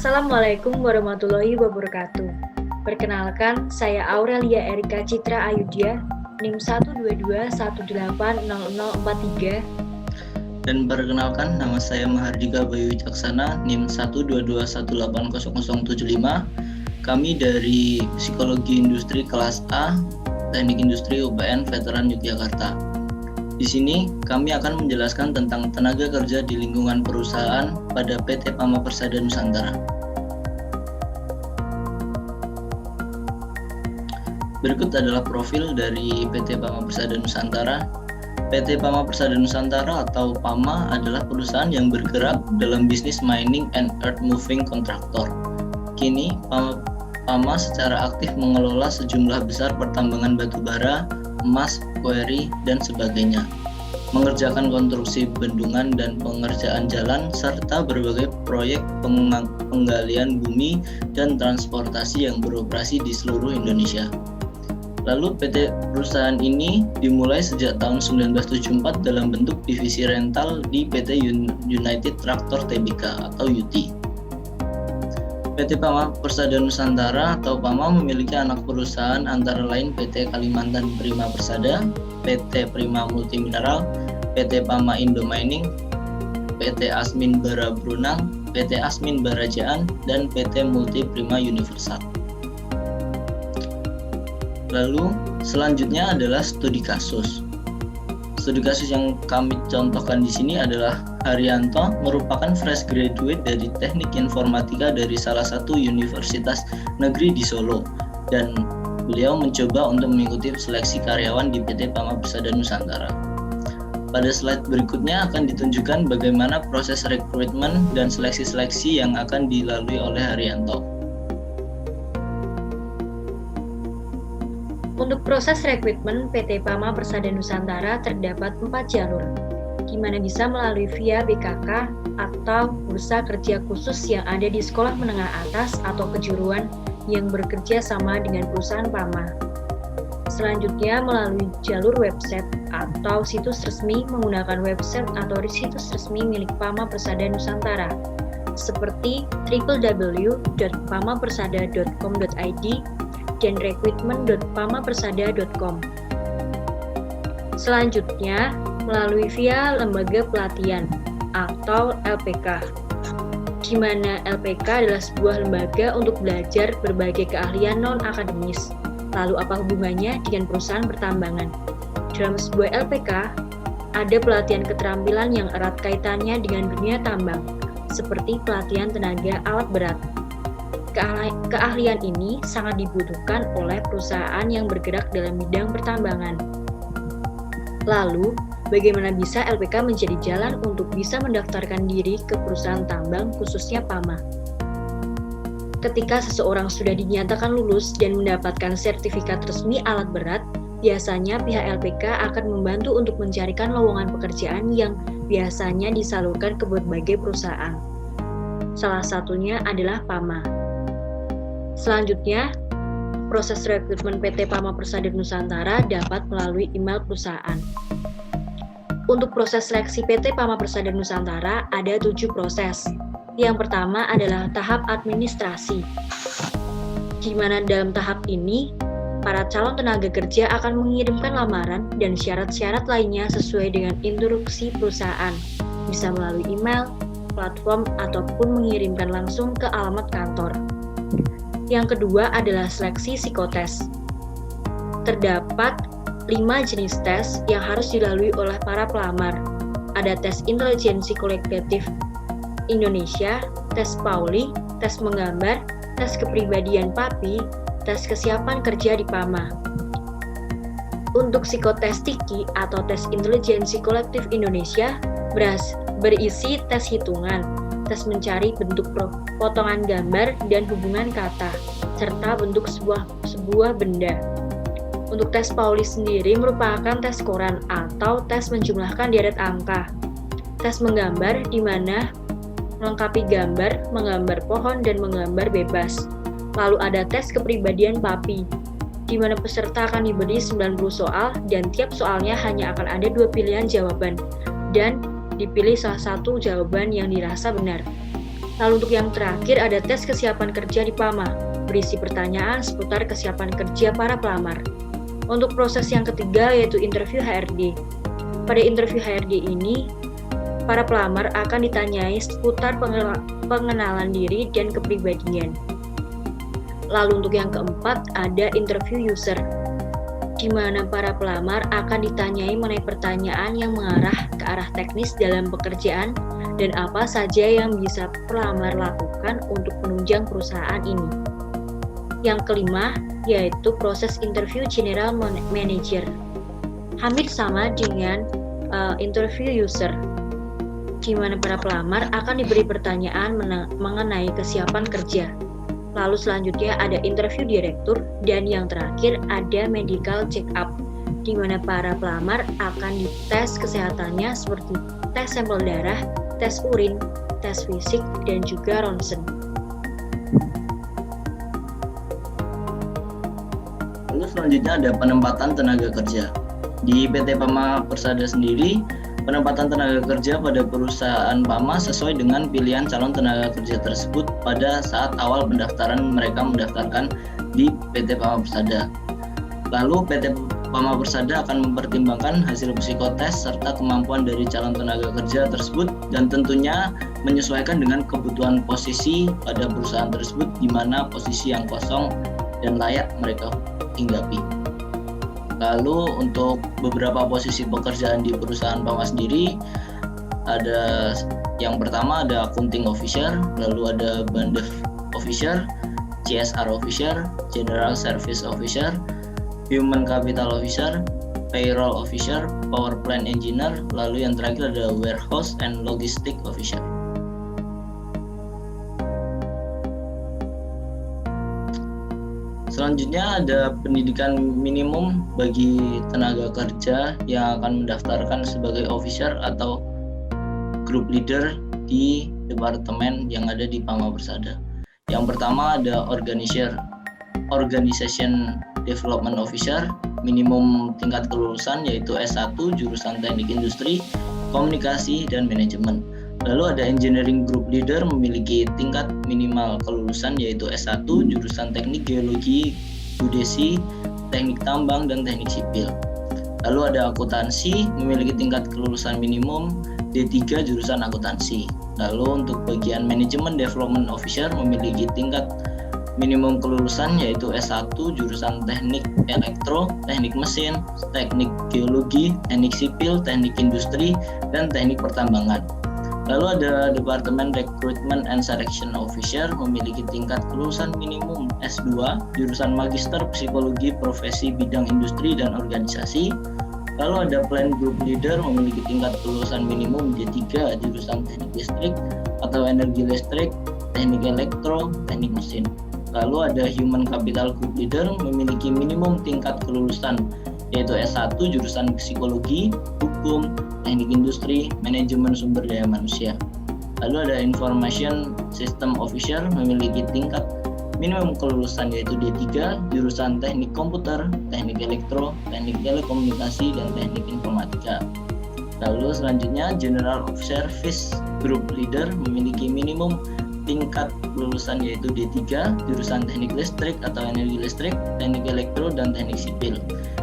Assalamualaikum warahmatullahi wabarakatuh. Perkenalkan, saya Aurelia Erika Citra Ayudya, NIM 122180043. Dan perkenalkan, nama saya Mahardika Bayu Wicaksana, NIM 122180075. Kami dari Psikologi Industri Kelas A, Teknik Industri UPN Veteran Yogyakarta. Di sini kami akan menjelaskan tentang tenaga kerja di lingkungan perusahaan pada PT Pama Persada Nusantara. Berikut adalah profil dari PT Pama Persada Nusantara. PT Pama Persada Nusantara atau PAMA adalah perusahaan yang bergerak dalam bisnis mining and earth moving contractor. Kini PAMA secara aktif mengelola sejumlah besar pertambangan batu bara, emas, kuari, dan sebagainya, mengerjakan konstruksi bendungan dan pengerjaan jalan, serta berbagai proyek penggalian bumi dan transportasi yang beroperasi di seluruh Indonesia. Lalu perusahaan ini dimulai sejak tahun 1974 dalam bentuk divisi rental di PT United Tractor Tbk atau UT. PT Pama Persada Nusantara atau PAMA memiliki anak perusahaan antara lain PT Kalimantan Prima Persada, PT Prima Multimineral, PT Pama Indo Mining, PT Asmin Bara Brunang, PT Asmin Barajaan, dan PT Multi Prima Universal. Lalu selanjutnya adalah studi kasus. Studi kasus yang kami contohkan di sini adalah Haryanto, merupakan fresh graduate dari Teknik Informatika dari salah satu universitas negeri di Solo, dan beliau mencoba untuk mengikuti seleksi karyawan di PT Pama Persada Nusantara. Pada slide berikutnya akan ditunjukkan bagaimana proses rekrutmen dan seleksi-seleksi yang akan dilalui oleh Haryanto. Untuk proses rekrutmen PT Pama Persada Nusantara terdapat 4 jalur, di mana bisa melalui via BKK atau bursa kerja khusus yang ada di sekolah menengah atas atau kejuruan yang bekerja sama dengan perusahaan PAMA. Selanjutnya melalui jalur website atau situs resmi menggunakan website atau situs resmi milik Pama Persada Nusantara seperti www.pamapersada.com.id dan recruitment.pamapersada.com. Selanjutnya, melalui via lembaga pelatihan atau LPK, di mana LPK adalah sebuah lembaga untuk belajar berbagai keahlian non-akademis. Lalu apa hubungannya dengan perusahaan pertambangan? Dalam sebuah LPK, ada pelatihan keterampilan yang erat kaitannya dengan dunia tambang, seperti pelatihan tenaga alat berat. Keahlian ini sangat dibutuhkan oleh perusahaan yang bergerak dalam bidang pertambangan. Lalu, bagaimana bisa LPK menjadi jalan untuk bisa mendaftarkan diri ke perusahaan tambang khususnya PAMA? Ketika seseorang sudah dinyatakan lulus dan mendapatkan sertifikat resmi alat berat, biasanya pihak LPK akan membantu untuk mencarikan lowongan pekerjaan yang biasanya disalurkan ke berbagai perusahaan. Salah satunya adalah PAMA. Selanjutnya, proses rekrutmen PT Pama Persada Nusantara dapat melalui email perusahaan. Untuk proses seleksi PT Pama Persada Nusantara ada 7 proses. Yang pertama adalah tahap administrasi, di mana dalam tahap ini, para calon tenaga kerja akan mengirimkan lamaran dan syarat-syarat lainnya sesuai dengan instruksi perusahaan, bisa melalui email, platform, ataupun mengirimkan langsung ke alamat kantor. Yang kedua adalah seleksi psikotes. Terdapat 5 jenis tes yang harus dilalui oleh para pelamar. Ada tes intelijensi kolektif Indonesia, tes Pauli, tes menggambar, tes kepribadian PAPI, tes kesiapan kerja di PAMA. Untuk psikotes TIKI atau tes intelijensi kolektif Indonesia berisi tes hitungan, tes mencari bentuk potongan gambar dan hubungan kata, serta bentuk sebuah benda. Untuk tes Pauli sendiri merupakan tes koran atau tes menjumlahkan deret angka. Tes menggambar di mana melengkapi gambar, menggambar pohon, dan menggambar bebas. Lalu ada tes kepribadian PAPI, di mana peserta akan diberi 90 soal dan tiap soalnya hanya akan ada 2 pilihan jawaban dan dipilih salah satu jawaban yang dirasa benar. Lalu untuk yang terakhir ada tes kesiapan kerja di PAMA, berisi pertanyaan seputar kesiapan kerja para pelamar. Untuk proses yang ketiga yaitu interview HRD. Pada interview HRD ini, para pelamar akan ditanyai seputar pengenalan diri dan kepribadian. Lalu untuk yang keempat ada interview user, di mana para pelamar akan ditanyai mengenai pertanyaan yang mengarah ke arah teknis dalam pekerjaan dan apa saja yang bisa pelamar lakukan untuk menunjang perusahaan ini. Yang kelima yaitu proses interview general manager. Hampir sama dengan interview user, di mana para pelamar akan diberi pertanyaan mengenai kesiapan kerja. Lalu selanjutnya ada interview direktur, dan yang terakhir ada medical check up, di mana para pelamar akan dites kesehatannya seperti tes sampel darah, tes urin, tes fisik, dan juga ronsen. Lalu selanjutnya ada penempatan tenaga kerja. Di PT PAMA Persada sendiri, penempatan tenaga kerja pada perusahaan PAMA sesuai dengan pilihan calon tenaga kerja tersebut pada saat awal pendaftaran mereka mendaftarkan di PT PAMA Persada. Lalu PT PAMA Persada akan mempertimbangkan hasil psikotes serta kemampuan dari calon tenaga kerja tersebut dan tentunya menyesuaikan dengan kebutuhan posisi pada perusahaan tersebut di mana posisi yang kosong dan layak mereka hinggapi. Lalu untuk beberapa posisi pekerjaan di perusahaan PAMA sendiri, ada yang pertama ada accounting officer, lalu ada Bandev officer, CSR officer, general service officer, human capital officer, payroll officer, power plant engineer, lalu yang terakhir ada warehouse and logistic officer. Selanjutnya ada pendidikan minimum bagi tenaga kerja yang akan mendaftarkan sebagai officer atau group leader di departemen yang ada di PAMA Persada. Yang pertama ada Organization Development Officer, minimum tingkat kelulusan yaitu S1 jurusan Teknik Industri, Komunikasi, dan Manajemen. Lalu ada Engineering Group Leader memiliki tingkat minimal kelulusan yaitu S1 jurusan Teknik Geologi, Geodesi, Teknik Tambang, dan Teknik Sipil. Lalu ada Akuntansi memiliki tingkat kelulusan minimum D3 jurusan Akuntansi. Lalu untuk bagian Management Development Officer memiliki tingkat minimum kelulusan yaitu S1 jurusan Teknik Elektro, Teknik Mesin, Teknik Geologi, Teknik Sipil, Teknik Industri, dan Teknik Pertambangan. Lalu ada Departemen Recruitment and Selection Officer memiliki tingkat kelulusan minimum S2 jurusan Magister Psikologi Profesi Bidang Industri dan Organisasi. Lalu ada Plant Group Leader memiliki tingkat kelulusan minimum D3 jurusan Teknik Listrik atau Energi Listrik, Teknik Elektro, Teknik Mesin. Lalu ada Human Capital Group Leader memiliki minimum tingkat kelulusan yaitu S1 jurusan Psikologi, Hukum, Teknik Industri, Manajemen Sumber Daya Manusia. Lalu ada Information System Officer memiliki tingkat minimum kelulusan yaitu D3 jurusan Teknik Komputer, Teknik Elektro, Teknik Telekomunikasi, dan Teknik Informatika. Lalu selanjutnya General of Service Group Leader memiliki minimum tingkat kelulusan yaitu D3 jurusan Teknik Listrik atau Energi Listrik, Teknik Elektro, dan Teknik Sipil.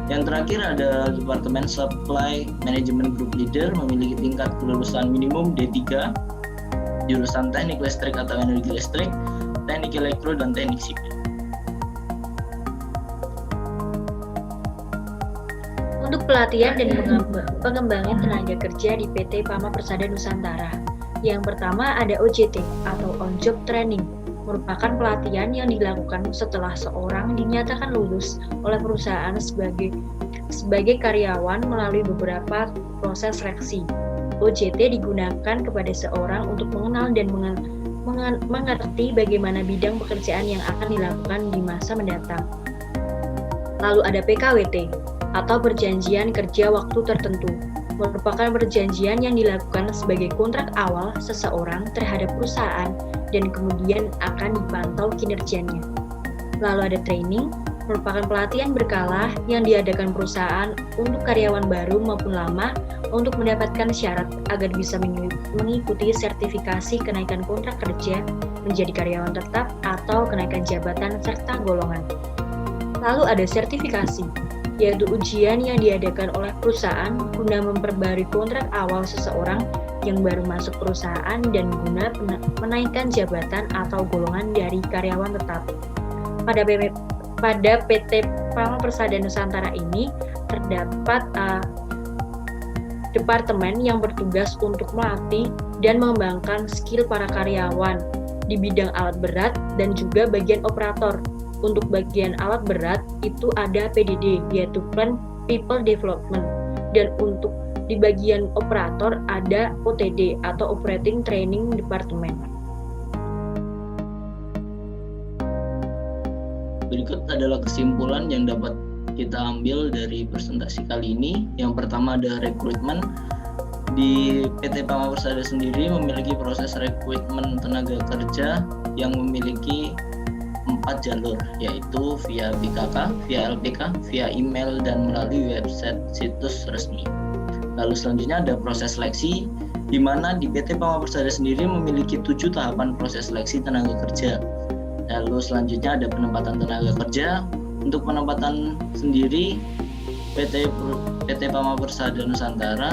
Yang terakhir ada Departemen Supply Management Group Leader memiliki tingkat kelulusan minimum D3 jurusan Teknik Listrik atau Energi Listrik, Teknik Elektro, dan Teknik Sipil. Untuk pelatihan dan pengembangan tenaga kerja di PT PAMA Persada Nusantara, yang pertama ada OJT atau On Job Training, merupakan pelatihan yang dilakukan setelah seorang dinyatakan lulus oleh perusahaan sebagai karyawan melalui beberapa proses seleksi. OJT digunakan kepada seorang untuk mengenal dan mengerti bagaimana bidang pekerjaan yang akan dilakukan di masa mendatang. Lalu ada PKWT atau Perjanjian Kerja Waktu Tertentu, merupakan perjanjian yang dilakukan sebagai kontrak awal seseorang terhadap perusahaan dan kemudian akan dipantau kinerjanya. Lalu ada training merupakan pelatihan berkala yang diadakan perusahaan untuk karyawan baru maupun lama untuk mendapatkan syarat agar bisa mengikuti sertifikasi kenaikan kontrak kerja menjadi karyawan tetap atau kenaikan jabatan serta golongan. Lalu ada sertifikasi, yaitu ujian yang diadakan oleh perusahaan guna memperbarui kontrak awal seseorang yang baru masuk perusahaan dan guna menaikkan jabatan atau golongan dari karyawan tetap. Pada PT Pama Persada Nusantara ini terdapat departemen yang bertugas untuk melatih dan mengembangkan skill para karyawan di bidang alat berat dan juga bagian operator. Untuk bagian alat berat itu ada PDD, yaitu Plan People Development, dan untuk di bagian operator ada OTD atau Operating Training Department. Berikut adalah kesimpulan yang dapat kita ambil dari presentasi kali ini. Yang pertama ada rekrutmen. Di PT Pama Persada sendiri memiliki proses rekrutmen tenaga kerja yang memiliki 4 jalur, yaitu via BKK, via LPK, via email, dan melalui website situs resmi. Lalu selanjutnya ada proses seleksi, di mana di PT Pama Persada sendiri memiliki 7 tahapan proses seleksi tenaga kerja. Lalu selanjutnya ada penempatan tenaga kerja. Untuk penempatan sendiri, PT Pama Persada Nusantara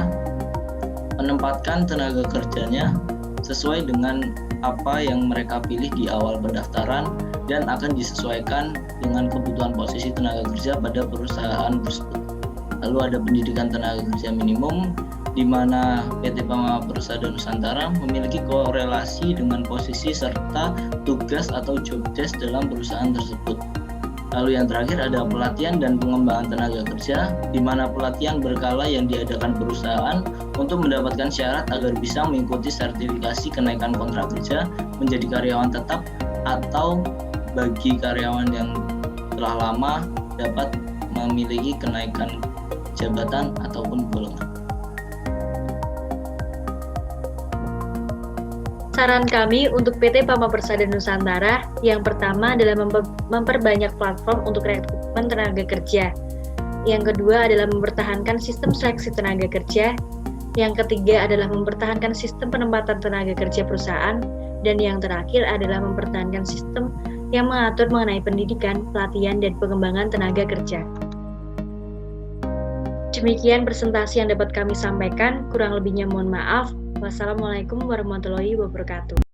menempatkan tenaga kerjanya sesuai dengan apa yang mereka pilih di awal pendaftaran dan akan disesuaikan dengan kebutuhan posisi tenaga kerja pada perusahaan tersebut. Lalu ada pendidikan tenaga kerja minimum, di mana PT Pama Persada Nusantara memiliki korelasi dengan posisi serta tugas atau job desk dalam perusahaan tersebut. Lalu yang terakhir ada pelatihan dan pengembangan tenaga kerja, di mana pelatihan berkala yang diadakan perusahaan untuk mendapatkan syarat agar bisa mengikuti sertifikasi kenaikan kontrak kerja menjadi karyawan tetap atau bagi karyawan yang telah lama dapat memiliki kenaikan jabatan ataupun golongan. Saran kami untuk PT Pama Persada Nusantara, yang pertama adalah memperbanyak platform untuk rekrutmen tenaga kerja. Yang kedua adalah mempertahankan sistem seleksi tenaga kerja. Yang ketiga adalah mempertahankan sistem penempatan tenaga kerja perusahaan. Dan yang terakhir adalah mempertahankan sistem yang mengatur mengenai pendidikan, pelatihan, dan pengembangan tenaga kerja. Demikian presentasi yang dapat kami sampaikan, kurang lebihnya mohon maaf. Wassalamualaikum warahmatullahi wabarakatuh.